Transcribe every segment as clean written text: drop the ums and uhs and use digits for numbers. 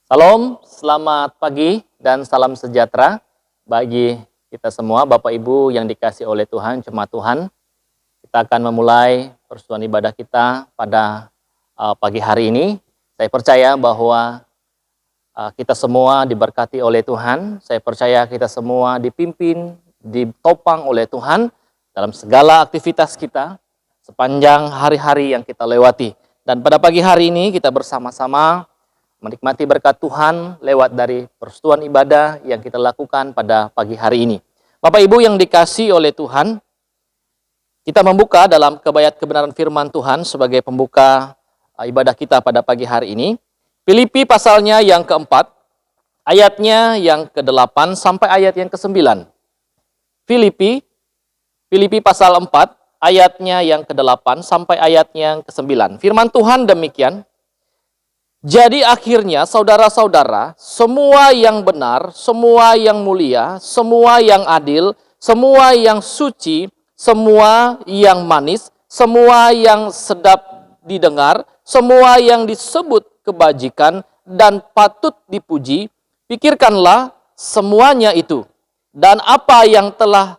Salam, selamat pagi dan salam sejahtera bagi kita semua, Bapak Ibu yang dikasihi oleh Tuhan, jemaat Tuhan. Kita akan memulai persekutuan ibadah kita pada pagi hari ini. Saya percaya bahwa kita semua diberkati oleh Tuhan. Saya percaya kita semua dipimpin, ditopang oleh Tuhan dalam segala aktivitas kita sepanjang hari-hari yang kita lewati. Dan pada pagi hari ini kita bersama-sama menikmati berkat Tuhan lewat dari persekutuan ibadah yang kita lakukan pada pagi hari ini. Bapak Ibu yang dikasihi oleh Tuhan, kita membuka dalam kebenaran firman Tuhan sebagai pembuka ibadah kita pada pagi hari ini. Filipi pasalnya yang keempat, ayatnya yang ke-8 sampai ayat yang ke-9. Filipi pasal 4, ayatnya yang ke-8 sampai ayatnya yang ke-9. Firman Tuhan demikian, jadi akhirnya saudara-saudara, semua yang benar, semua yang mulia, semua yang adil, semua yang suci, semua yang manis, semua yang sedap didengar, semua yang disebut kebajikan dan patut dipuji, pikirkanlah semuanya itu. Dan apa yang telah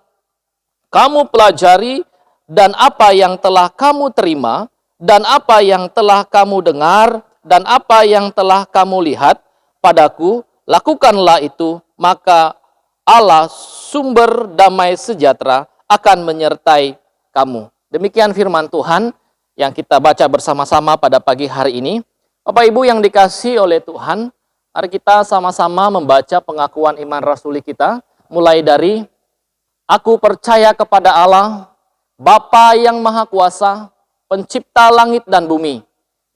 kamu pelajari, dan apa yang telah kamu terima, dan apa yang telah kamu dengar, dan apa yang telah kamu lihat padaku, lakukanlah itu, maka Allah sumber damai sejahtera akan menyertai kamu. Demikian firman Tuhan yang kita baca bersama-sama pada pagi hari ini. Bapak Ibu yang dikasihi oleh Tuhan, mari kita sama-sama membaca pengakuan iman rasuli kita, mulai dari aku percaya kepada Allah, Bapa yang Maha Kuasa, pencipta langit dan bumi,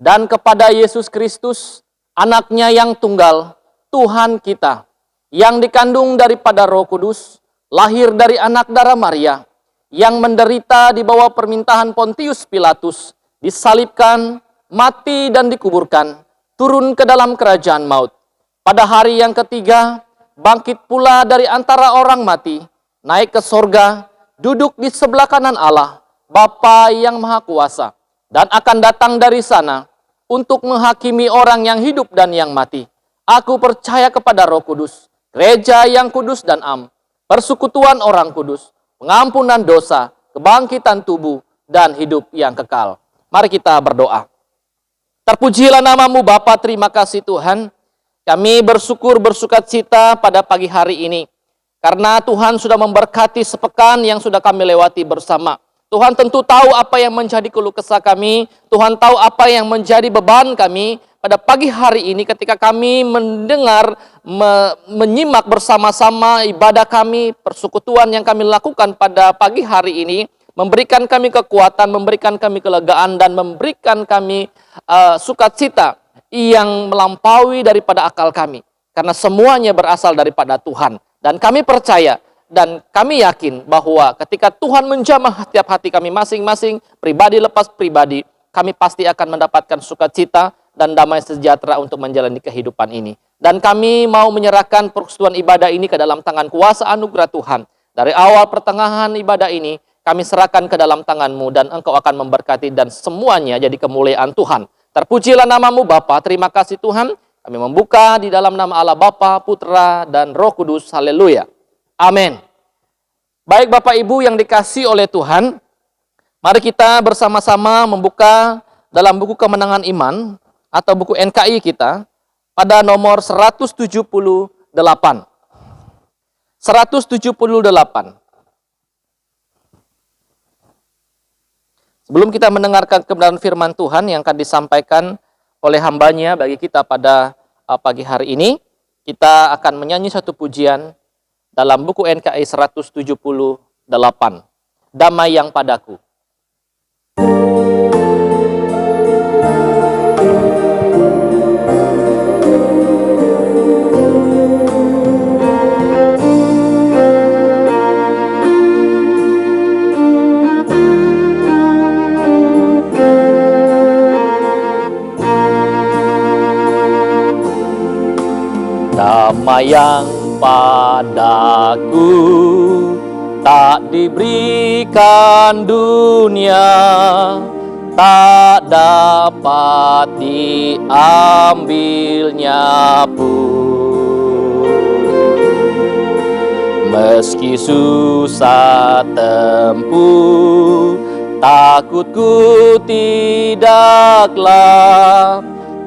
dan kepada Yesus Kristus, anaknya yang tunggal, Tuhan kita, yang dikandung daripada Roh Kudus, lahir dari anak darah Maria, yang menderita di bawah permintaan Pontius Pilatus, disalibkan, mati dan dikuburkan, turun ke dalam kerajaan maut. Pada hari yang ketiga, bangkit pula dari antara orang mati, naik ke sorga, duduk di sebelah kanan Allah, Bapa yang Maha Kuasa, dan akan datang dari sana untuk menghakimi orang yang hidup dan yang mati. Aku percaya kepada Roh Kudus, gereja yang kudus dan am, persekutuan orang kudus, pengampunan dosa, kebangkitan tubuh, dan hidup yang kekal. Mari kita berdoa. Terpujilah namamu Bapa, terima kasih Tuhan. Kami bersukacita pada pagi hari ini, karena Tuhan sudah memberkati sepekan yang sudah kami lewati bersama. Tuhan tentu tahu apa yang menjadi keluh kesah kami. Tuhan tahu apa yang menjadi beban kami pada pagi hari ini ketika kami mendengar, menyimak bersama-sama ibadah kami, persekutuan yang kami lakukan pada pagi hari ini, memberikan kami kekuatan, memberikan kami kelegaan, dan memberikan kami sukacita yang melampaui daripada akal kami. Karena semuanya berasal daripada Tuhan. Dan kami percaya, dan kami yakin bahwa ketika Tuhan menjamah setiap hati kami masing-masing, pribadi lepas pribadi, kami pasti akan mendapatkan sukacita dan damai sejahtera untuk menjalani kehidupan ini. Dan kami mau menyerahkan persekutuan ibadah ini ke dalam tangan kuasa anugerah Tuhan. Dari awal pertengahan ibadah ini, kami serahkan ke dalam tangan-Mu, dan Engkau akan memberkati dan semuanya jadi kemuliaan Tuhan. Terpujilah namamu Bapa, terima kasih Tuhan. Kami membuka di dalam nama Allah Bapa, Putra, dan Roh Kudus. Haleluya. Amin. Baik Bapak Ibu yang dikasihi oleh Tuhan, mari kita bersama-sama membuka dalam buku Kemenangan Iman atau buku NKI kita pada nomor 178. 178. Sebelum kita mendengarkan kebenaran firman Tuhan yang akan disampaikan oleh hambanya bagi kita pada pagi hari ini, kita akan menyanyi satu pujian dalam buku NKI 178, Damai yang Padaku. Damai yang padaku tak diberikan dunia, tak dapat diambilnya pun. Meski susah tempuh, takutku tidaklah,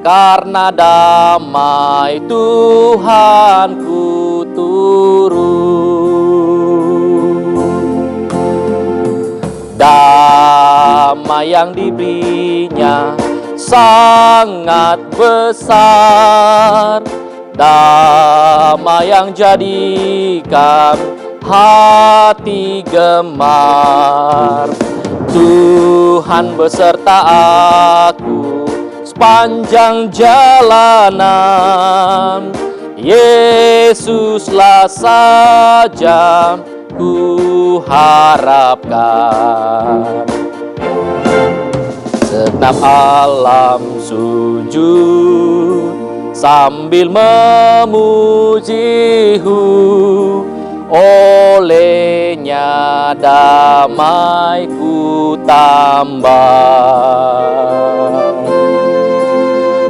karena damai Tuhanku turun. Damai yang diberinya sangat besar, damai yang jadikan hati gemar. Tuhan beserta aku sepanjang jalanan, Yesuslah saja ku harapkan. Segenap alam sujud sambil memuji-Hu, olehnya damai ku tambah.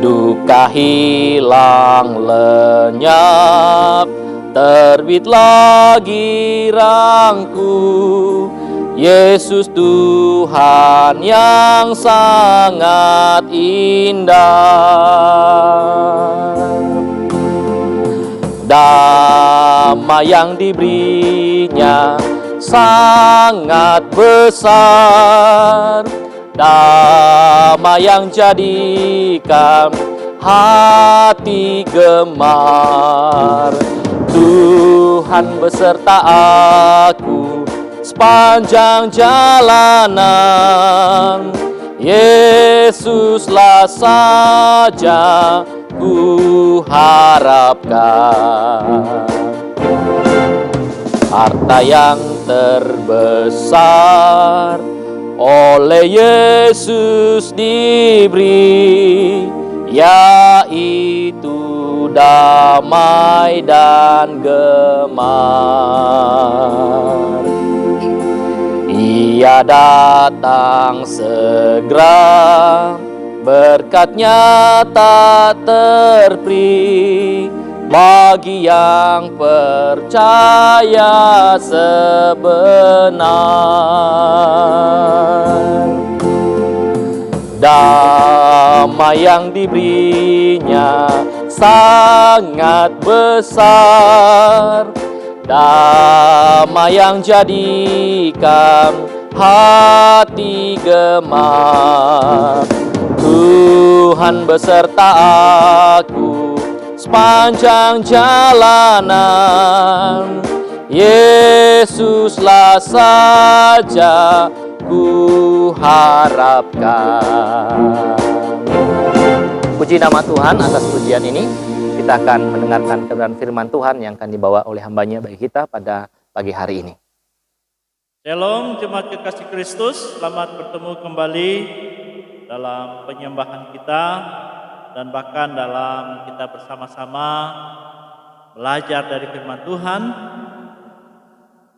Duka hilang lenyap, terbit lagi rangku, Yesus Tuhan yang sangat indah. Damai yang diberinya sangat besar, damai yang jadikan hati gemar. Tuhan beserta aku sepanjang jalanan, Yesuslah saja ku harapkan. Harta yang terbesar oleh Yesus diberi, yaitu damai dan gemar. Ia datang segera, berkat-Nya tak terperi, bagi yang percaya sebenar. Damai yang diberinya sangat besar, damai yang jadikan hati gemar. Tuhan beserta aku sepanjang jalanan, Yesuslah saja ku harapkan. Puji nama Tuhan atas pujian ini. Kita akan mendengarkan kebenaran firman Tuhan yang akan dibawa oleh hamba-Nya bagi kita pada pagi hari ini. Shalom jemaat kekasih Kristus, selamat bertemu kembali dalam penyembahan kita dan bahkan dalam kita bersama-sama belajar dari firman Tuhan.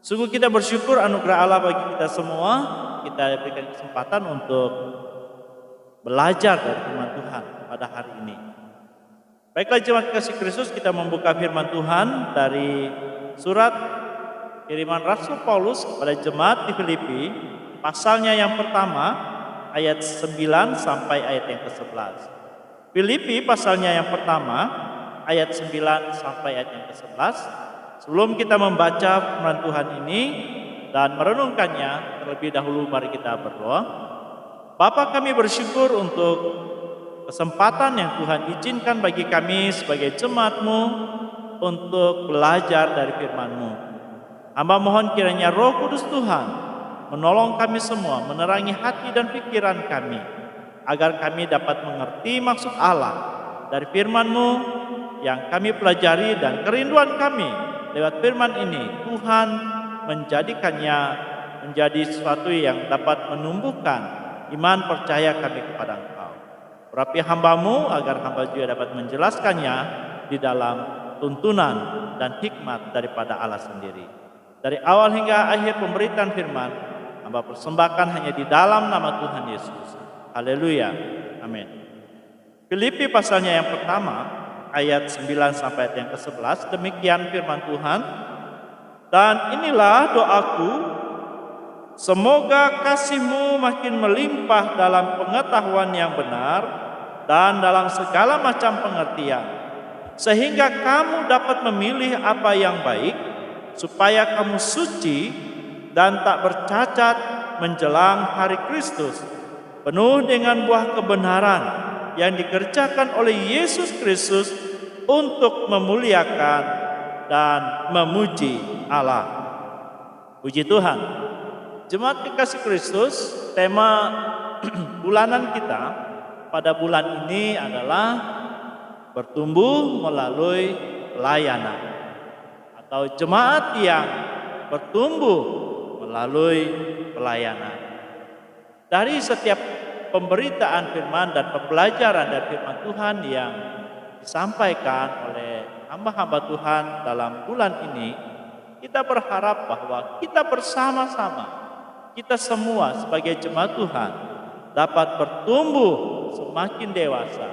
Sungguh kita bersyukur anugerah Allah bagi kita semua. Kita diberikan kesempatan untuk belajar dari firman Tuhan pada hari ini. Baiklah jemaat kasih Kristus, kita membuka firman Tuhan dari surat kiriman Rasul Paulus kepada jemaat di Filipi, pasalnya yang pertama, ayat 9 sampai ayat yang ke-11. Filipi pasalnya yang pertama, ayat 9 sampai ayat yang ke-11. Sebelum kita membaca firman Tuhan ini dan merenungkannya, terlebih dahulu mari kita berdoa. Bapa, kami bersyukur untuk kesempatan yang Tuhan izinkan bagi kami sebagai jemaat-Mu untuk belajar dari firman-Mu. Hamba mohon kiranya Roh Kudus Tuhan menolong kami semua, menerangi hati dan pikiran kami, agar kami dapat mengerti maksud Allah dari firman-Mu yang kami pelajari, dan kerinduan kami lewat firman ini, Tuhan menjadikannya menjadi sesuatu yang dapat menumbuhkan iman percaya kami kepada Engkau. Urapi hamba-Mu agar hamba juga dapat menjelaskannya di dalam tuntunan dan hikmat daripada Allah sendiri. Dari awal hingga akhir pemberitaan firman, hamba persembahkan hanya di dalam nama Tuhan Yesus. Haleluya. Amin. Filipi pasalnya yang pertama, ayat 9 sampai ayat yang ke-11, demikian firman Tuhan. Dan inilah doaku, semoga kasihmu makin melimpah dalam pengetahuan yang benar dan dalam segala macam pengertian, sehingga kamu dapat memilih apa yang baik, supaya kamu suci dan tak bercacat menjelang hari Kristus, penuh dengan buah kebenaran yang dikerjakan oleh Yesus Kristus untuk memuliakan dan memuji Allah. Puji Tuhan. Jemaat kekasih Kristus, tema bulanan kita pada bulan ini adalah bertumbuh melalui pelayanan, atau jemaat yang bertumbuh melalui pelayanan. Dari setiap pemberitaan firman dan pembelajaran dari firman Tuhan yang disampaikan oleh hamba-hamba Tuhan dalam bulan ini, kita berharap bahwa kita bersama-sama, kita semua sebagai jemaat Tuhan dapat bertumbuh semakin dewasa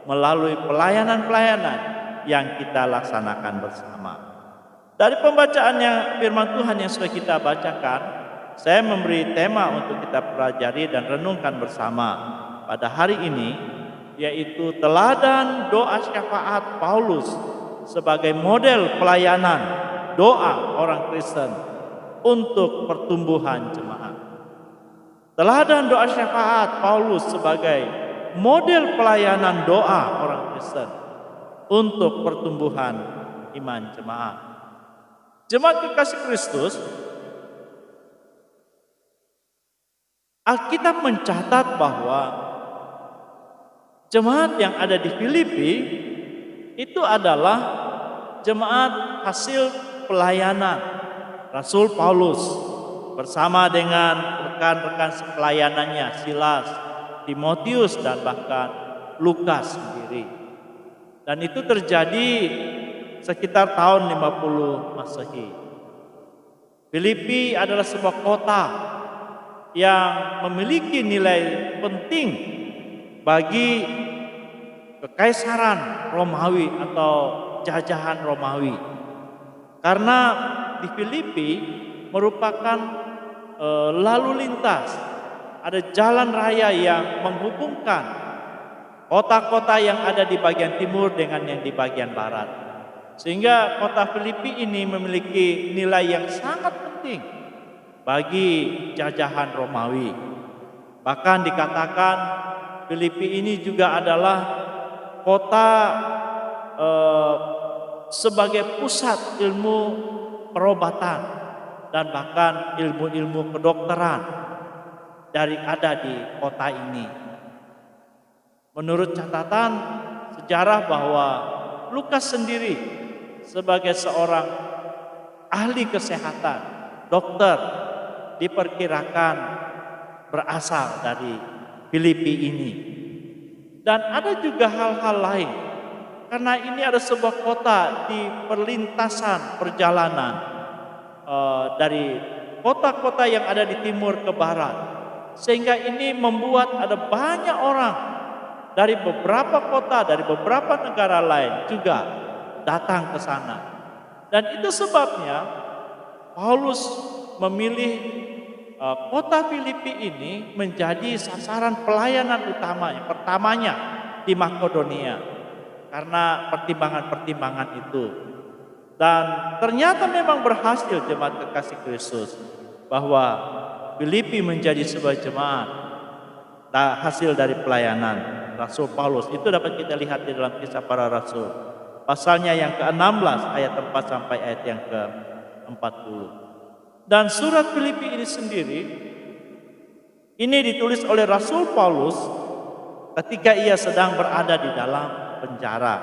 melalui pelayanan-pelayanan yang kita laksanakan bersama. Dari pembacaan yang firman Tuhan yang sudah kita bacakan, saya memberi tema untuk kita pelajari dan renungkan bersama pada hari ini, yaitu teladan doa syafaat Paulus sebagai model pelayanan doa orang Kristen untuk pertumbuhan jemaat. Teladan doa syafaat Paulus sebagai model pelayanan doa orang Kristen untuk pertumbuhan iman jemaat. Jemaat kekasih Kristus, Alkitab mencatat bahwa jemaat yang ada di Filipi itu adalah jemaat hasil pelayanan Rasul Paulus bersama dengan rekan-rekan pelayanannya, Silas, Timotius, dan bahkan Lukas sendiri. Dan itu terjadi sekitar tahun 50 Masehi. Filipi adalah sebuah kota yang memiliki nilai penting bagi kekaisaran Romawi atau jajahan Romawi. Karena di Filipi merupakan lalu lintas, ada jalan raya yang menghubungkan kota-kota yang ada di bagian timur dengan yang di bagian barat. Sehingga kota Filipi ini memiliki nilai yang sangat penting bagi jajahan Romawi. Bahkan dikatakan Filipi ini juga adalah kota sebagai pusat ilmu perobatan dan bahkan ilmu-ilmu kedokteran ada di kota ini. Menurut catatan sejarah bahwa Lukas sendiri sebagai seorang ahli kesehatan, dokter, diperkirakan berasal dari Filipi ini. Dan ada juga hal-hal lain, karena ini ada sebuah kota di perlintasan perjalanan dari kota-kota yang ada di timur ke barat, sehingga ini membuat ada banyak orang dari beberapa kota, dari beberapa negara lain juga datang ke sana. Dan itu sebabnya Paulus memilih kota Filipi ini menjadi sasaran pelayanan utama yang pertamanya di Makedonia, karena pertimbangan-pertimbangan itu. Dan ternyata memang berhasil, jemaat kekasih Kristus, bahwa Filipi menjadi sebuah jemaat hasil dari pelayanan Rasul Paulus. Itu dapat kita lihat di dalam Kisah Para Rasul, pasalnya yang ke-16 ayat 4 sampai ayat yang ke-40. Dan surat Filipi ini sendiri ini ditulis oleh Rasul Paulus ketika ia sedang berada di dalam penjara.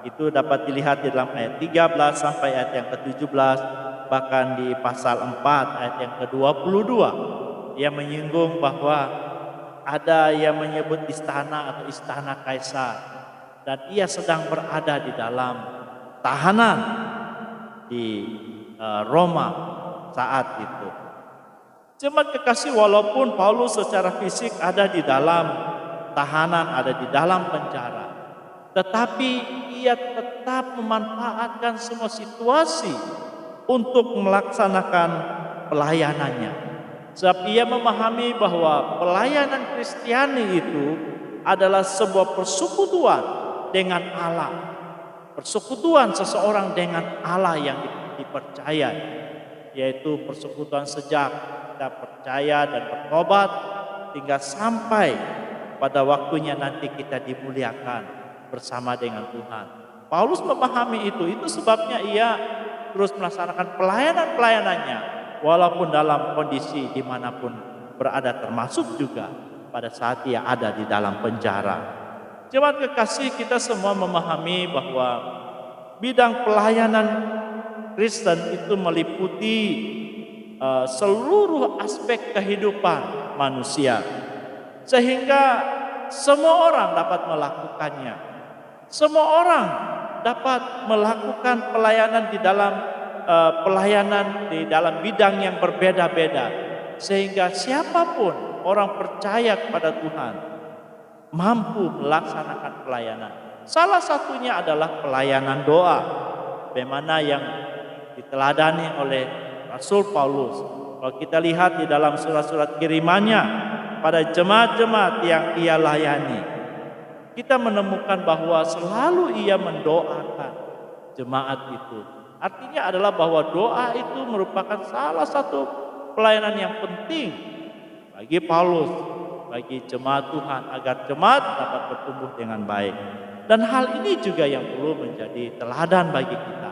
Itu dapat dilihat di dalam ayat 13 sampai ayat yang ke-17, bahkan di pasal 4 ayat yang ke-22 ia menyinggung bahwa ada yang menyebut istana atau istana kaisar, dan ia sedang berada di dalam tahanan di Roma saat itu. Jemaat kekasih, walaupun Paulus secara fisik ada di dalam tahanan, ada di dalam penjara, tetapi ia tetap memanfaatkan semua situasi untuk melaksanakan pelayanannya. Sebab ia memahami bahwa pelayanan Kristiani itu adalah sebuah persekutuan dengan Allah. Persekutuan seseorang dengan Allah yang dipercaya, yaitu persekutuan sejak kita percaya dan bertobat hingga sampai pada waktunya nanti kita dimuliakan bersama dengan Tuhan. Paulus memahami itu sebabnya ia terus melaksanakan pelayanan-pelayanannya walaupun dalam kondisi dimanapun berada, termasuk juga pada saat ia ada di dalam penjara. Jemaat kekasih, kita semua memahami bahwa bidang pelayanan Kristen itu meliputi seluruh aspek kehidupan manusia, sehingga semua orang dapat melakukannya. Semua orang dapat melakukan pelayanan di dalam bidang yang berbeda-beda, sehingga siapapun orang percaya kepada Tuhan mampu melaksanakan pelayanan. Salah satunya adalah pelayanan doa, bagaimana yang diteladani oleh Rasul Paulus. Kalau kita lihat di dalam surat-surat kirimannya pada jemaat-jemaat yang ia layani, kita menemukan bahwa selalu ia mendoakan jemaat itu. Artinya adalah bahwa doa itu merupakan salah satu pelayanan yang penting bagi Paulus, bagi jemaat Tuhan, agar jemaat dapat bertumbuh dengan baik. Dan hal ini juga yang perlu menjadi teladan bagi kita.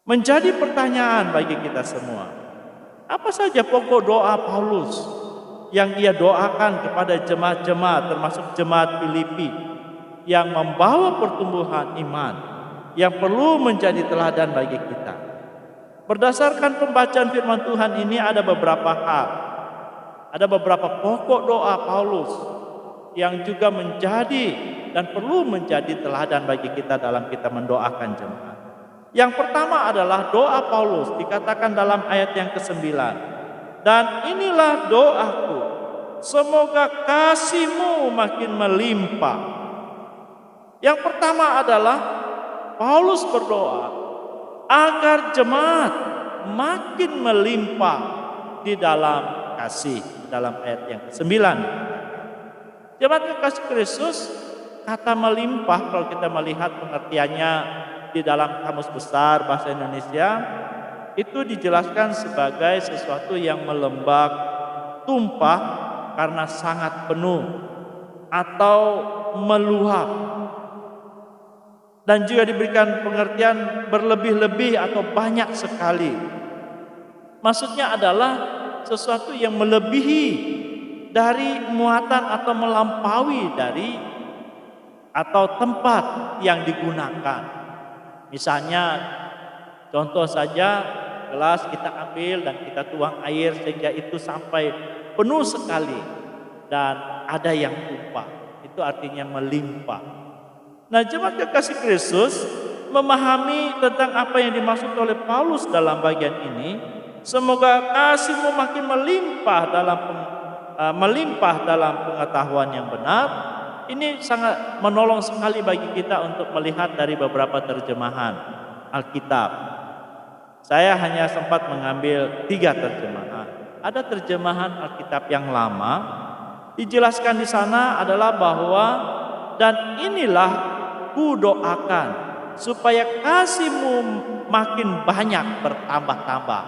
Menjadi pertanyaan bagi kita semua, apa saja pokok doa Paulus yang ia doakan kepada jemaat-jemaat, termasuk jemaat Filipi, yang membawa pertumbuhan iman, yang perlu menjadi teladan bagi kita. Berdasarkan pembacaan firman Tuhan ini ada beberapa hal, ada beberapa pokok doa Paulus yang juga menjadi dan perlu menjadi teladan bagi kita dalam kita mendoakan jemaat. Yang pertama adalah doa Paulus, dikatakan dalam ayat yang ke-9. Dan inilah doaku, semoga kasih-Mu makin melimpah. Yang pertama adalah Paulus berdoa agar jemaat makin melimpah di dalam kasih, dalam ayat yang ke-9. Jemaat kekasih Kristus, kata melimpah kalau kita melihat pengertiannya di dalam Kamus Besar Bahasa Indonesia, itu dijelaskan sebagai sesuatu yang melembab, tumpah karena sangat penuh, atau meluap. Dan juga diberikan pengertian berlebih-lebih atau banyak sekali. Maksudnya adalah sesuatu yang melebihi dari muatan atau melampaui dari atau tempat yang digunakan. Misalnya, contoh saja, gelas kita ambil dan kita tuang air sehingga itu sampai penuh sekali dan ada yang tumpah. Itu artinya melimpah. Nah, jemaat kekasih Kristus memahami tentang apa yang dimaksud oleh Paulus dalam bagian ini. Semoga kasih-Mu makin melimpah dalam pengetahuan yang benar. Ini sangat menolong sekali bagi kita untuk melihat dari beberapa terjemahan Alkitab. Saya hanya sempat mengambil 3 terjemahan. Ada terjemahan Alkitab yang lama, dijelaskan di sana adalah bahwa dan inilah ku doakan supaya kasih-Mu makin banyak bertambah-tambah.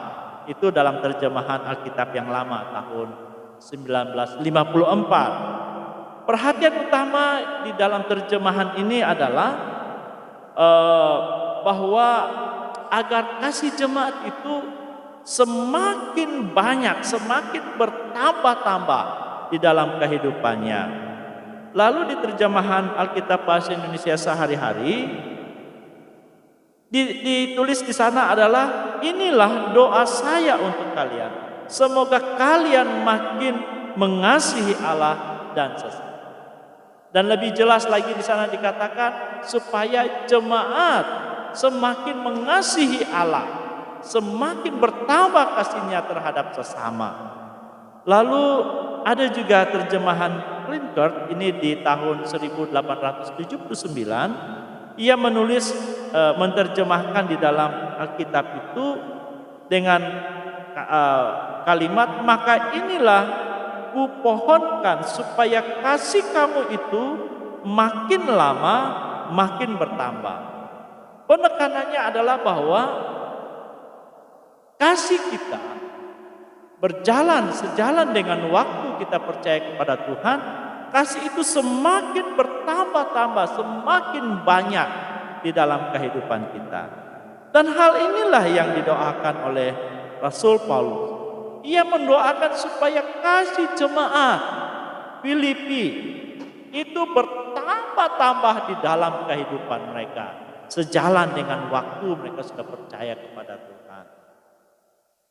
Itu dalam terjemahan Alkitab yang lama tahun 1954. Perhatian utama di dalam terjemahan ini adalah bahwa agar kasih jemaat itu semakin banyak, semakin bertambah-tambah di dalam kehidupannya. Lalu di terjemahan Alkitab Bahasa Indonesia Sehari-hari ditulis di sana adalah inilah doa saya untuk kalian. Semoga kalian makin mengasihi Allah dan sesama. Dan lebih jelas lagi di sana dikatakan supaya jemaat semakin mengasihi Allah semakin bertambah kasihnya terhadap sesama. Lalu ada juga terjemahan Klinkert, ini di tahun 1879, ia menulis menerjemahkan di dalam Alkitab itu dengan kalimat, maka inilah kupohonkan supaya kasih kamu itu makin lama makin bertambah. Penekanannya adalah bahwa kasih kita berjalan sejalan dengan waktu kita percaya kepada Tuhan, kasih itu semakin bertambah-tambah, semakin banyak di dalam kehidupan kita. Dan hal inilah yang didoakan oleh Rasul Paulus. Ia mendoakan supaya kasih jemaat Filipi itu bertambah-tambah di dalam kehidupan mereka, sejalan dengan waktu mereka sudah percaya kepada Tuhan.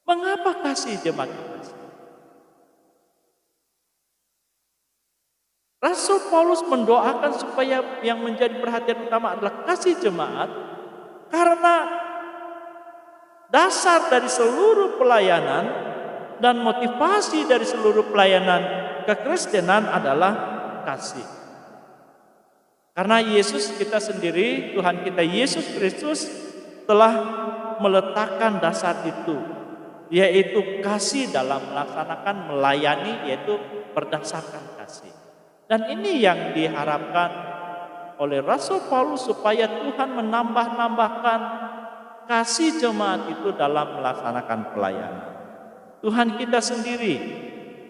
Mengapa kasih jemaat kasih? Rasul Paulus mendoakan supaya yang menjadi perhatian utama adalah kasih jemaat, karena dasar dari seluruh pelayanan dan motivasi dari seluruh pelayanan kekristenan adalah kasih. Karena Yesus kita sendiri, Tuhan kita Yesus Kristus telah meletakkan dasar itu, yaitu kasih dalam melaksanakan melayani, yaitu berdasarkan kasih. Dan ini yang diharapkan oleh Rasul Paulus supaya Tuhan menambah-nambahkan kasih jemaat itu dalam melaksanakan pelayanan. Tuhan kita sendiri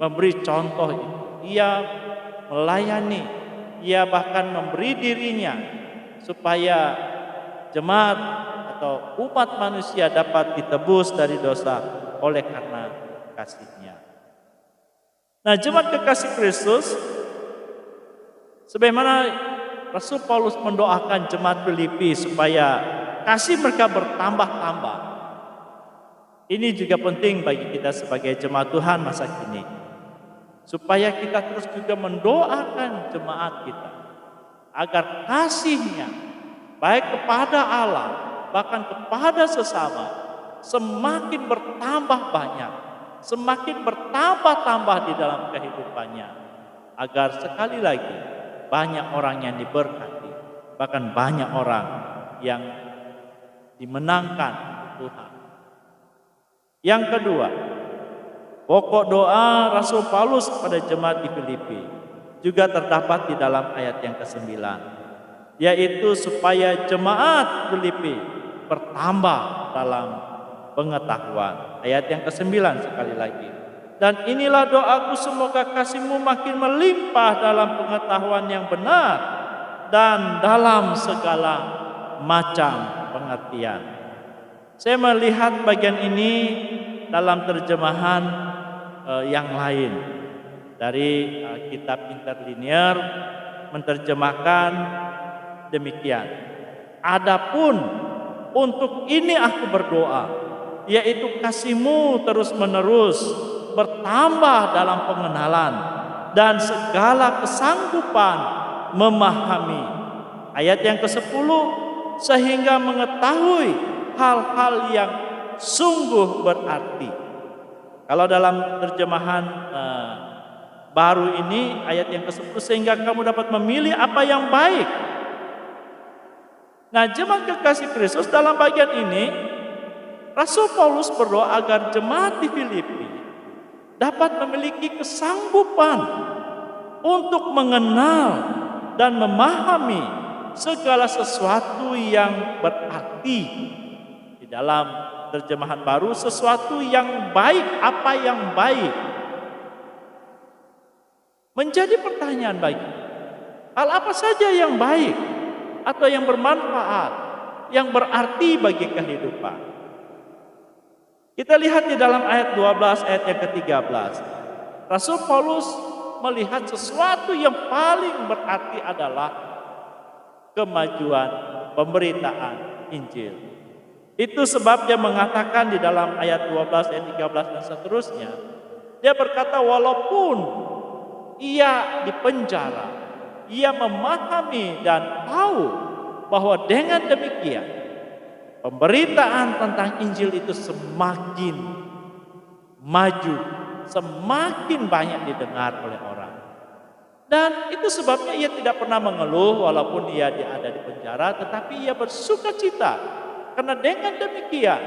memberi contoh itu. Ia melayani, ia bahkan memberi dirinya supaya jemaat atau umat manusia dapat ditebus dari dosa oleh karena kasihnya. Nah, jemaat kekasih Kristus, sebagaimana Rasul Paulus mendoakan jemaat Filipi supaya kasih mereka bertambah-tambah. Ini juga penting bagi kita sebagai jemaat Tuhan masa kini, supaya kita terus juga mendoakan jemaat kita agar kasihnya baik kepada Allah bahkan kepada sesama semakin bertambah banyak, semakin bertambah-tambah di dalam kehidupannya, agar sekali lagi banyak orang yang diberkati, bahkan banyak orang yang dimenangkan Tuhan. Yang kedua, pokok doa Rasul Paulus pada jemaat di Filipi juga terdapat di dalam ayat yang ke-9, yaitu supaya jemaat Filipi bertambah dalam pengetahuan. Ayat yang ke-9 sekali lagi. Dan inilah doaku, semoga kasihmu makin melimpah dalam pengetahuan yang benar dan dalam segala macam pengertian. Saya melihat bagian ini dalam terjemahan yang lain dari kitab interlinear menerjemahkan demikian. Adapun untuk ini aku berdoa, yaitu kasihmu terus menerus bertambah dalam pengenalan dan segala kesanggupan memahami. Ayat yang ke-10, sehingga mengetahui hal-hal yang sungguh berarti. Kalau dalam terjemahan baru ini ayat yang ke-10, sehingga kamu dapat memilih apa yang baik. Nah, jemaat kekasih Kristus, dalam bagian ini Rasul Paulus berdoa agar jemaat di Filipi dapat memiliki kesanggupan untuk mengenal dan memahami segala sesuatu yang berarti. Di dalam terjemahan baru, sesuatu yang baik, apa yang baik. Menjadi pertanyaan bagi hal apa saja yang baik atau yang bermanfaat, yang berarti bagi kehidupan. Kita lihat di dalam ayat 12, ayat yang ke-13. Rasul Paulus melihat sesuatu yang paling berarti adalah kemajuan pemberitaan Injil. Itu sebabnya mengatakan di dalam ayat 12, ayat 13 dan seterusnya, dia berkata, walaupun ia dipenjara, ia memahami dan tahu bahwa dengan demikian Pemberitaan tentang Injil itu semakin maju, semakin banyak didengar oleh orang. Dan itu sebabnya ia tidak pernah mengeluh walaupun ia ada di penjara, tetapi ia bersuka cita. Karena dengan demikian,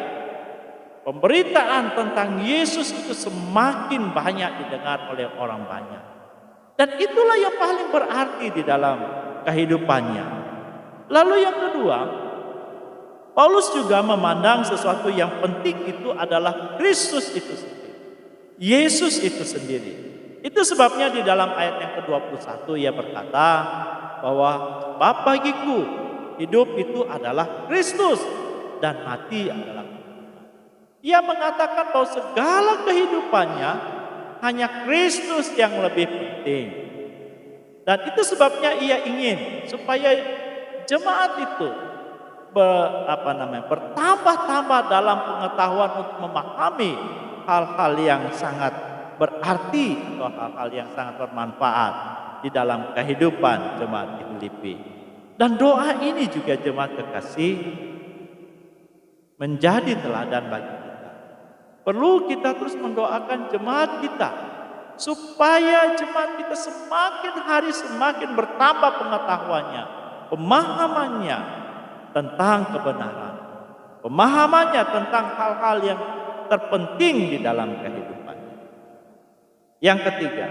pemberitaan tentang Yesus itu semakin banyak didengar oleh orang banyak. Dan itulah yang paling berarti di dalam kehidupannya. Lalu yang kedua, Paulus juga memandang sesuatu yang penting itu adalah Kristus itu sendiri. Yesus itu sendiri. Itu sebabnya di dalam ayat yang ke-21 ia berkata bahwa sebab bagiku hidup itu adalah Kristus dan mati adalah kemenangan. Ia mengatakan bahwa segala kehidupannya hanya Kristus yang lebih penting. Dan itu sebabnya ia ingin supaya jemaat itu bertambah-tambah dalam pengetahuan untuk memahami hal-hal yang sangat berarti atau hal-hal yang sangat bermanfaat di dalam kehidupan jemaat di Filipi. Dan doa ini juga jemaat kekasih menjadi teladan bagi kita. Perlu kita terus mendoakan jemaat kita supaya jemaat kita semakin hari semakin bertambah pengetahuannya, pemahamannya tentang kebenaran, pemahamannya tentang hal-hal yang terpenting di dalam kehidupannya. Yang ketiga,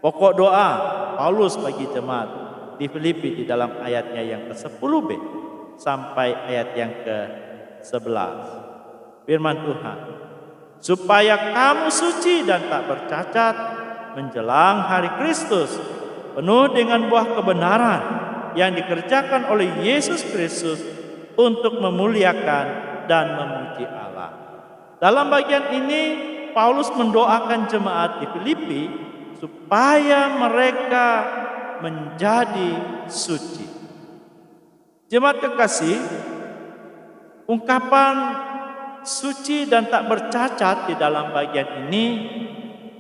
pokok doa Paulus bagi jemaat di Filipi di dalam ayatnya yang ke-10b sampai ayat yang ke-11. Firman Tuhan, supaya kamu suci dan tak bercacat menjelang hari Kristus, penuh dengan buah kebenaran yang dikerjakan oleh Yesus Kristus untuk memuliakan dan memuji Allah. Dalam bagian ini Paulus mendoakan jemaat di Filipi supaya mereka menjadi suci. Jemaat kekasih, ungkapan suci dan tak bercacat di dalam bagian ini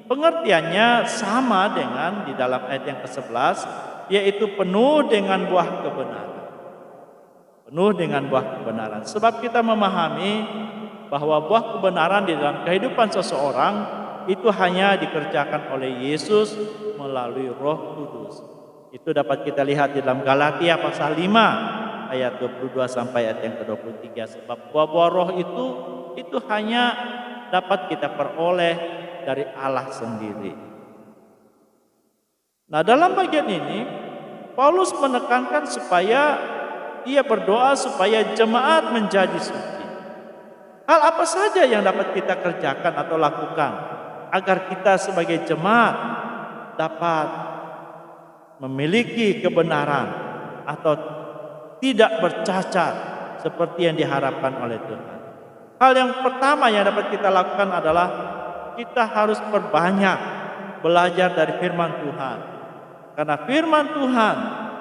pengertiannya sama dengan di dalam ayat yang ke-11, yaitu penuh dengan buah kebenaran. Penuh dengan buah kebenaran. Sebab kita memahami bahwa buah kebenaran di dalam kehidupan seseorang itu hanya dikerjakan oleh Yesus melalui Roh Kudus. Itu dapat kita lihat di dalam Galatia pasal 5 ayat 22 sampai ayat yang ke-23. Sebab buah-buah roh itu hanya dapat kita peroleh dari Allah sendiri. Nah, dalam bagian ini Paulus menekankan supaya ia berdoa supaya jemaat menjadi suci. Hal apa saja yang dapat kita kerjakan atau lakukan agar kita sebagai jemaat dapat memiliki kebenaran atau tidak bercacat seperti yang diharapkan oleh Tuhan. Hal yang pertama yang dapat kita lakukan adalah kita harus perbanyak belajar dari firman Tuhan. Karena firman Tuhan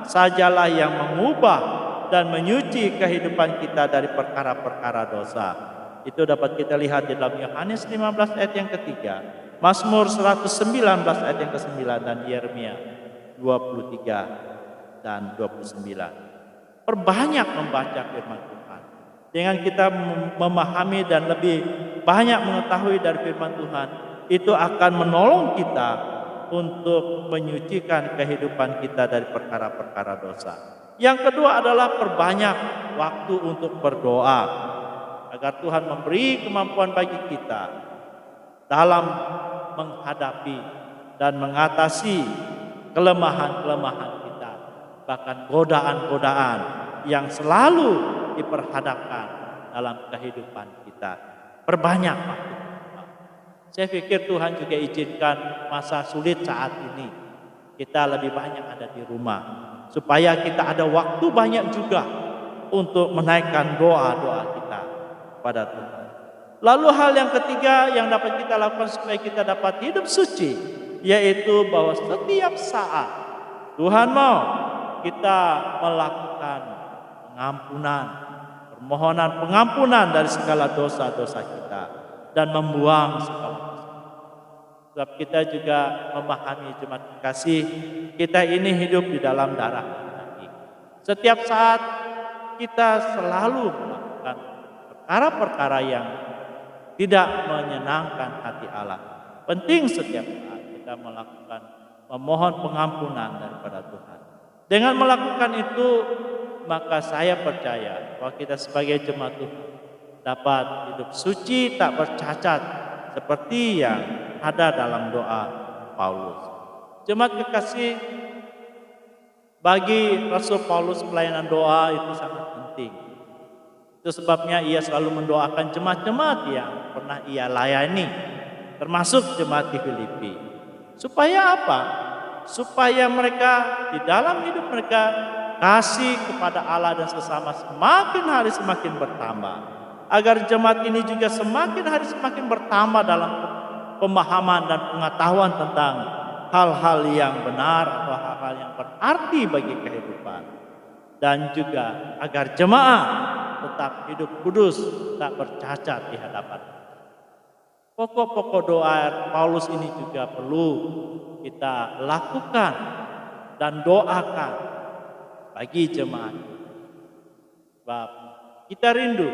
sajalah yang mengubah dan menyuci kehidupan kita dari perkara-perkara dosa. Itu dapat kita lihat di dalam Yohanes 15 ayat yang ketiga, Mazmur 119 ayat yang ke-9 dan Yeremia 23 dan 29. Perbanyak membaca firman Tuhan. Dengan kita memahami dan lebih banyak mengetahui dari firman Tuhan, itu akan menolong kita untuk menyucikan kehidupan kita dari perkara-perkara dosa. Yang kedua adalah perbanyak waktu untuk berdoa agar Tuhan memberi kemampuan bagi kita dalam menghadapi dan mengatasi kelemahan-kelemahan kita, bahkan godaan-godaan yang selalu diperhadapkan dalam kehidupan kita. Perbanyak waktu. Saya pikir Tuhan juga izinkan masa sulit saat ini kita lebih banyak ada di rumah, supaya kita ada waktu banyak juga untuk menaikkan doa-doa kita pada Tuhan. Lalu hal yang ketiga yang dapat kita lakukan supaya kita dapat hidup suci, yaitu bahwa setiap saat Tuhan mau kita melakukan pengampunan, permohonan pengampunan dari segala dosa-dosa kita dan membuang segala dosa. Sebab kita juga memahami jemaat kasih, kita ini hidup di dalam darah Nabi. Setiap saat kita selalu melakukan melakukan perkara-perkara yang tidak menyenangkan hati Allah. Penting setiap saat kita melakukan memohon pengampunan daripada Tuhan. Dengan melakukan itu, maka saya percaya bahwa kita sebagai jemaat Tuhan dapat hidup suci tak bercacat seperti yang ada dalam doa Paulus. Jemaat kekasih, bagi Rasul Paulus pelayanan doa itu sangat penting. Itu sebabnya ia selalu mendoakan jemaat-jemaat yang pernah ia layani, termasuk jemaat di Filipi. Supaya apa? Supaya mereka di dalam hidup mereka kasih kepada Allah dan sesama semakin hari semakin bertambah. Agar jemaat ini juga semakin hari semakin bertambah dalam pemahaman dan pengetahuan tentang hal-hal yang benar atau hal-hal yang berarti bagi kehidupan. Dan juga agar jemaat tetap hidup kudus, tak bercacat di hadapan. Pokok-pokok doa Paulus ini juga perlu kita lakukan dan doakan bagi jemaat. Sebab kita rindu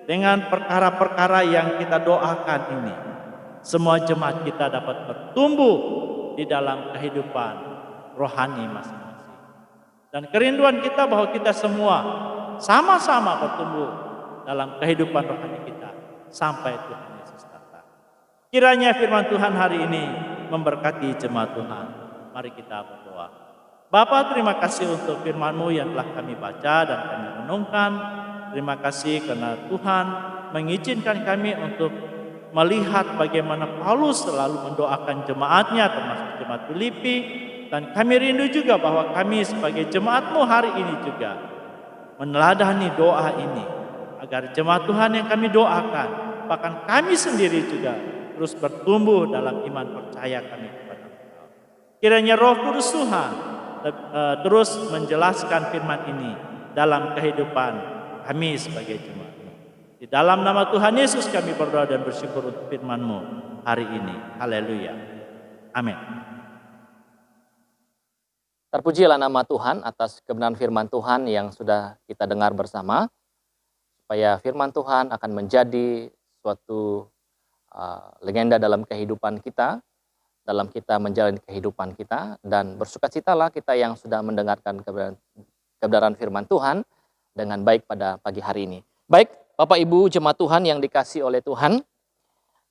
dengan perkara-perkara yang kita doakan ini, semua jemaat kita dapat bertumbuh di dalam kehidupan rohani masing-masing. Dan kerinduan kita bahwa kita semua sama-sama bertumbuh dalam kehidupan rohani kita sampai Tuhan Yesus datang. Kiranya firman Tuhan hari ini memberkati jemaat Tuhan. Mari kita berdoa. Bapa, terima kasih untuk firman-Mu yang telah kami baca dan kami renungkan. Terima kasih karena Tuhan mengizinkan kami untuk melihat bagaimana Paulus selalu mendoakan jemaatnya, termasuk jemaat Filipi. Dan kami rindu juga bahwa kami sebagai jemaat-Mu hari ini juga meneladani doa ini, agar jemaat Tuhan yang kami doakan, bahkan kami sendiri juga terus bertumbuh dalam iman percaya kami kepada Engkau. Kiranya Roh Kudus Tuhan terus menjelaskan firman ini dalam kehidupan kami sebagai jemaat-Mu. Di dalam nama Tuhan Yesus kami berdoa dan bersyukur untuk firman-Mu hari ini. Haleluya. Amin. Terpujilah nama Tuhan atas kebenaran firman Tuhan yang sudah kita dengar bersama. Supaya firman Tuhan akan menjadi suatu legenda dalam kehidupan kita, dalam kita menjalani kehidupan kita, dan bersukacitalah kita yang sudah mendengarkan kebenaran firman Tuhan dengan baik pada pagi hari ini. Baik, Bapak Ibu jemaat Tuhan yang dikasihi oleh Tuhan,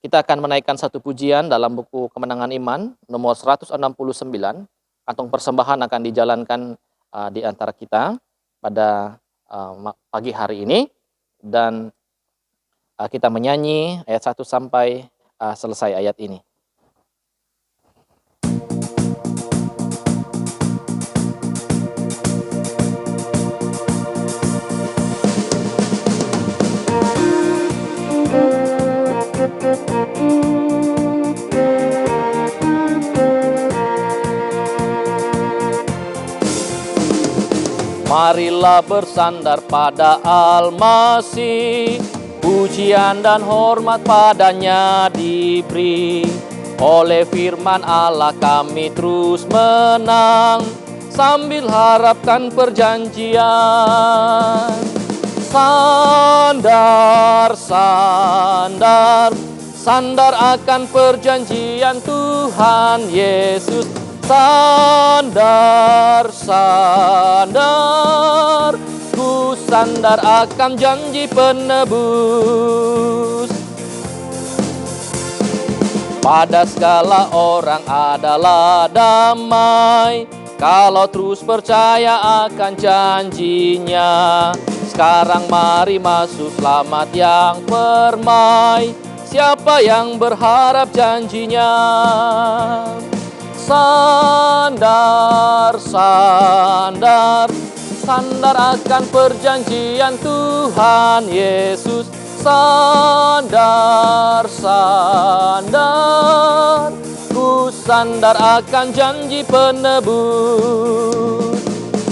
kita akan menaikkan satu pujian dalam buku Kemenangan Iman nomor 169. Kantong persembahan akan dijalankan di antara kita pada pagi hari ini, dan kita menyanyi ayat 1 sampai selesai ayat ini. Marilah bersandar pada Al-Masih, pujian dan hormat padanya diberi. Oleh firman Allah kami terus menang, sambil harapkan perjanjian. Sandar, sandar, sandar akan perjanjian Tuhan Yesus. Sandar, sandar, ku sandar akan janji penebus. Pada segala orang adalah damai, kalau terus percaya akan janjinya. Sekarang mari masuk selamat yang permai, siapa yang berharap janjinya. Sandar, sandar, sandar akan perjanjian Tuhan Yesus. Sandar, sandar, ku sandar akan janji penebus.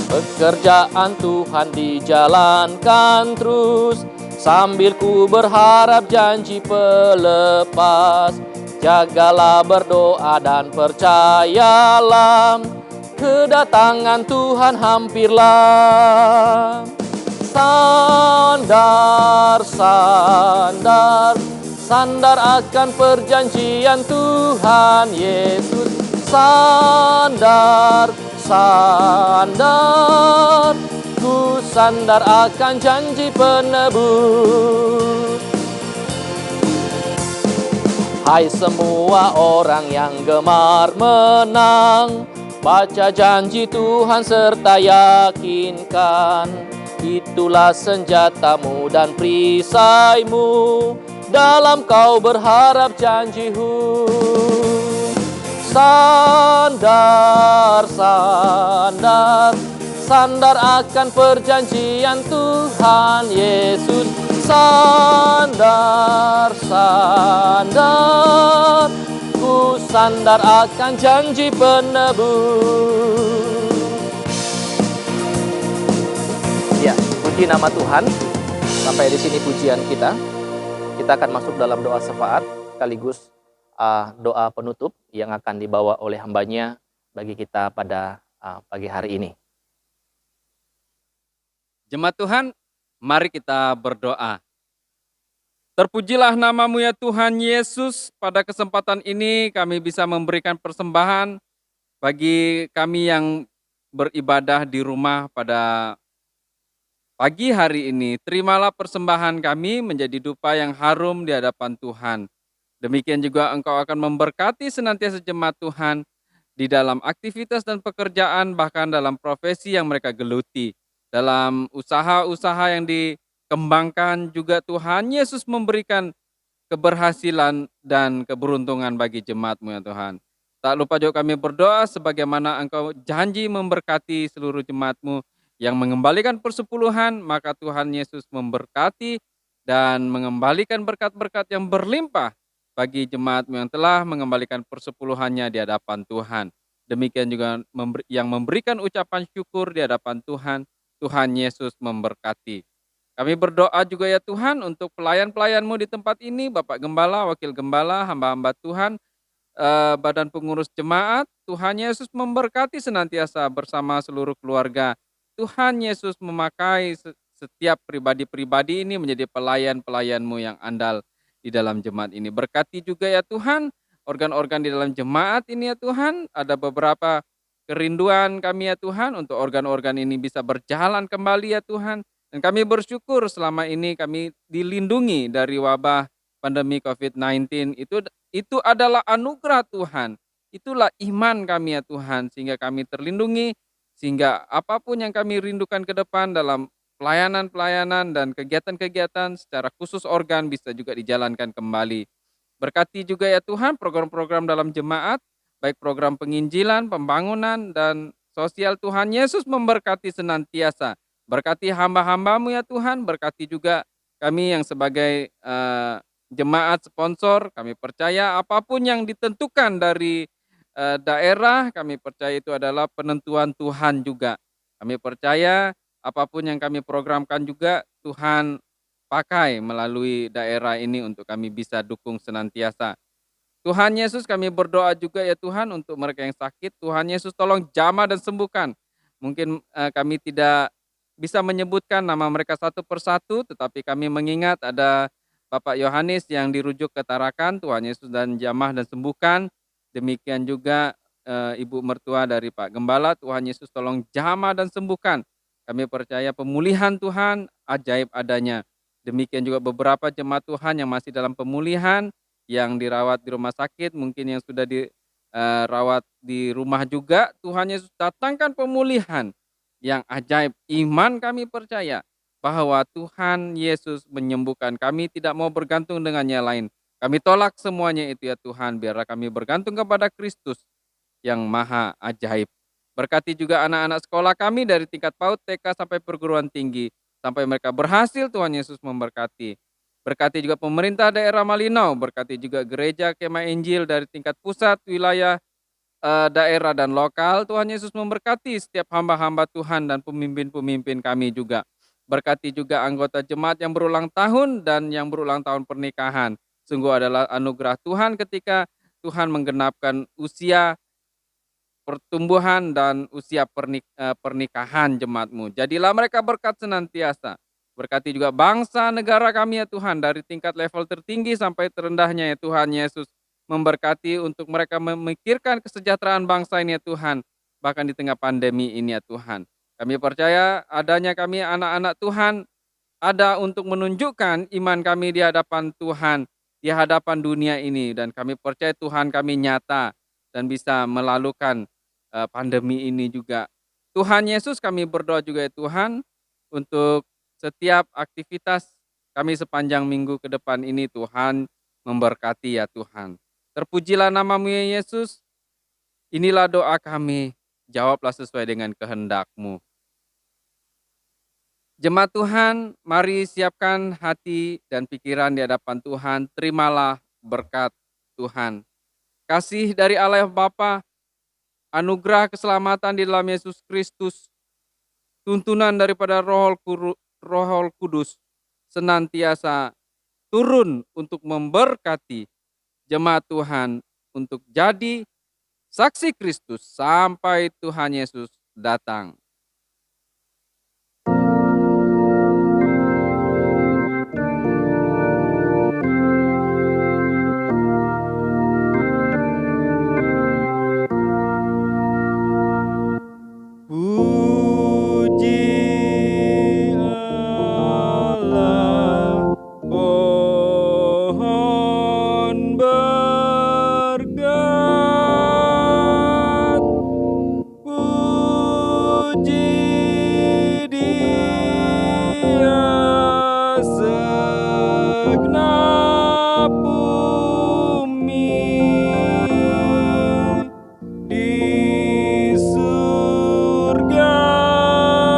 Pekerjaan Tuhan dijalankan terus, sambil ku berharap janji pelepas. Jagalah berdoa dan percayalah, kedatangan Tuhan hampirlah. Sandar, sandar, sandar akan perjanjian Tuhan Yesus. Sandar, sandar, ku sandar akan janji penebus. Hai semua orang yang gemar menang, baca janji Tuhan serta yakinkan. Itulah senjatamu dan perisaimu dalam kau berharap janjimu. Sandar, sandar, sandar akan perjanjian Tuhan Yesus. Sandar, sandar, ku sandar akan janji penebus. Ya, puji nama Tuhan. Sampai di sini pujian kita. Kita akan masuk dalam doa syafaat sekaligus doa penutup yang akan dibawa oleh hambanya bagi kita pada pagi hari ini. Jemaat Tuhan, mari kita berdoa. Terpujilah nama-Mu ya Tuhan Yesus. Pada kesempatan ini kami bisa memberikan persembahan bagi kami yang beribadah di rumah pada pagi hari ini. Terimalah persembahan kami menjadi dupa yang harum di hadapan Tuhan. Demikian juga Engkau akan memberkati senantiasa jemaat Tuhan di dalam aktivitas dan pekerjaan, bahkan dalam profesi yang mereka geluti. Dalam usaha-usaha yang dikembangkan juga Tuhan Yesus memberikan keberhasilan dan keberuntungan bagi jemaat-Mu ya Tuhan. Tak lupa juga kami berdoa sebagaimana Engkau janji memberkati seluruh jemaat-Mu yang mengembalikan persepuluhan, maka Tuhan Yesus memberkati dan mengembalikan berkat-berkat yang berlimpah bagi jemaat-Mu yang telah mengembalikan persepuluhannya di hadapan Tuhan. Demikian juga yang memberikan ucapan syukur di hadapan Tuhan, Tuhan Yesus memberkati. Kami berdoa juga ya Tuhan untuk pelayan-pelayan-Mu di tempat ini, Bapak Gembala, Wakil Gembala, hamba-hamba Tuhan, badan pengurus jemaat. Tuhan Yesus memberkati senantiasa bersama seluruh keluarga. Tuhan Yesus memakai setiap pribadi-pribadi ini menjadi pelayan-pelayan-Mu yang andal di dalam jemaat ini. Berkati juga ya Tuhan organ-organ di dalam jemaat ini ya Tuhan. Ada beberapa kerinduan kami ya Tuhan untuk organ-organ ini bisa berjalan kembali ya Tuhan. Dan kami bersyukur selama ini kami dilindungi dari wabah pandemi COVID-19. Itu adalah anugerah Tuhan. Itulah iman kami ya Tuhan, sehingga kami terlindungi, sehingga apapun yang kami rindukan ke depan dalam pelayanan-pelayanan dan kegiatan-kegiatan secara khusus organ bisa juga dijalankan kembali. Berkati juga ya Tuhan program-program dalam jemaat, baik program penginjilan, pembangunan, dan sosial. Tuhan Yesus memberkati senantiasa. Berkati hamba-hamba-Mu ya Tuhan, berkati juga kami yang sebagai jemaat sponsor. Kami percaya apapun yang ditentukan dari daerah, kami percaya itu adalah penentuan Tuhan juga. Kami percaya apapun yang kami programkan juga Tuhan pakai melalui daerah ini untuk kami bisa dukung senantiasa. Tuhan Yesus, kami berdoa juga ya Tuhan untuk mereka yang sakit. Tuhan Yesus tolong jamah dan sembuhkan. Mungkin kami tidak bisa menyebutkan nama mereka satu persatu, tetapi kami mengingat ada Bapak Yohanes yang dirujuk ke Tarakan. Tuhan Yesus dan jamah dan sembuhkan. Demikian juga Ibu mertua dari Pak Gembala. Tuhan Yesus tolong jamah dan sembuhkan. Kami percaya pemulihan Tuhan ajaib adanya. Demikian juga beberapa jemaat Tuhan yang masih dalam pemulihan, yang dirawat di rumah sakit, mungkin yang sudah dirawat di rumah juga. Tuhan Yesus datangkan pemulihan yang ajaib. Iman kami percaya bahwa Tuhan Yesus menyembuhkan. Kami tidak mau bergantung dengan yang lain. Kami tolak semuanya itu ya Tuhan. Biarlah kami bergantung kepada Kristus yang maha ajaib. Berkati juga anak-anak sekolah kami dari tingkat PAUD, TK sampai perguruan tinggi. Sampai mereka berhasil, Tuhan Yesus memberkati. Berkati juga pemerintah daerah Malinau. Berkati juga gereja Kemah Injil dari tingkat pusat, wilayah, daerah dan lokal. Tuhan Yesus memberkati setiap hamba-hamba Tuhan dan pemimpin-pemimpin kami juga. Berkati juga anggota jemaat yang berulang tahun dan yang berulang tahun pernikahan. Sungguh adalah anugerah Tuhan ketika Tuhan menggenapkan usia pertumbuhan dan usia pernikahan jemaat-Mu. Jadilah mereka berkat senantiasa. Berkati juga bangsa negara kami ya Tuhan, dari tingkat level tertinggi sampai terendahnya ya Tuhan Yesus. Memberkati untuk mereka memikirkan kesejahteraan bangsa ini ya Tuhan, bahkan di tengah pandemi ini ya Tuhan. Kami percaya adanya kami anak-anak Tuhan ada untuk menunjukkan iman kami di hadapan Tuhan, di hadapan dunia ini. Dan kami percaya Tuhan kami nyata dan bisa melalukan pandemi ini juga. Tuhan Yesus, kami berdoa juga ya Tuhan, untuk setiap aktivitas kami sepanjang minggu ke depan ini Tuhan memberkati ya Tuhan. Terpujilah namamu ya Yesus, inilah doa kami, jawablah sesuai dengan kehendak-Mu. Jemaat Tuhan, mari siapkan hati dan pikiran di hadapan Tuhan, terimalah berkat Tuhan. Kasih dari Allah Bapa, anugerah keselamatan di dalam Yesus Kristus, tuntunan daripada Roh Kudus, senantiasa turun untuk memberkati jemaat Tuhan untuk jadi saksi Kristus sampai Tuhan Yesus datang. Puji Allah, pohon berkat. Puji Dia segenap bumi. Di surga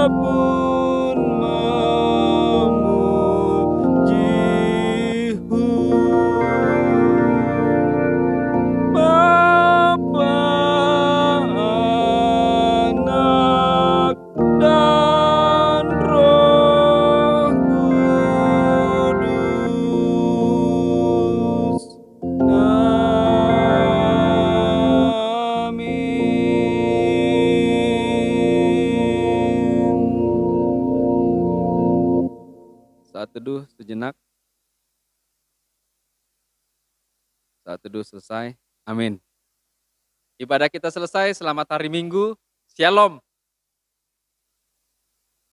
pun memuji-Hu. Bapa, Anak, dan Roh Kudus. Amin. Saat teduh sejenak. Saat teduh selesai. Amin. Ibadah kita selesai. Selamat hari Minggu. Shalom.